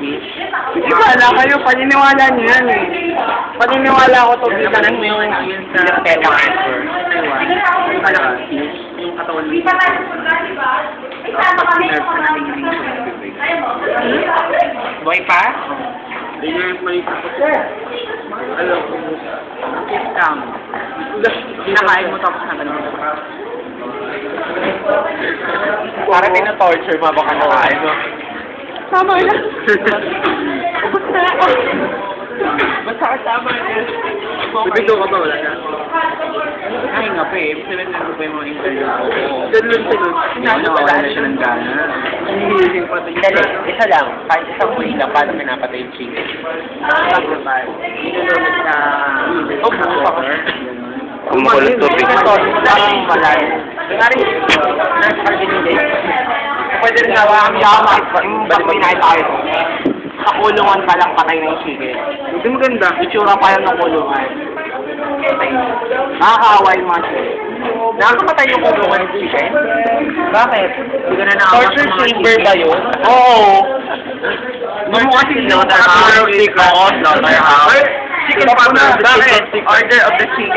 fish. Hindi wala kayo, paniniwala niyo yan eh. Paniniwala ko to bilang Parang mo yung yun sa Taiwan. Parang fish. Yung katawan mo. Tapos pag sinerve ka natin yung Boy pa? Hindi nga yung mali sa Alam ko. Kiss cam. Kinakain mo tapos na gano'n. parang tina-torture mo baka nakain mo. Tama na. Basta ako. Basta kasama niya. Bibigyan ka ba? Wala na. Ay nga pa eh. Sabihin na ko pa yung mga interview ko. Ganun. Wala na siya ng gana. Hinihiling pa ito. Dali, isa lang. Kahit isang huli lang, paano pinapatay yung chicken? Sacrifice. Inulunod sa water. Ang makulit tubig. Parang malay. Kaya rin, pwede rin nga kami yung pag may nakita kayo. Sa kulungan pa lang patay na yung chicken. Hindi maganda. Itsura pa yan ng kulungan. Nakakaawa yung mga chicken. Nakakapatay yung kulungan ng chicken? Bakit? Hindi ka na nakakas Torture sa mga chamber chicken. ba yun? Oo. Hindi mo kasi Slaughterhouse. Slaughterhouse. Chicken pa na. Bakit? Order of the chicken.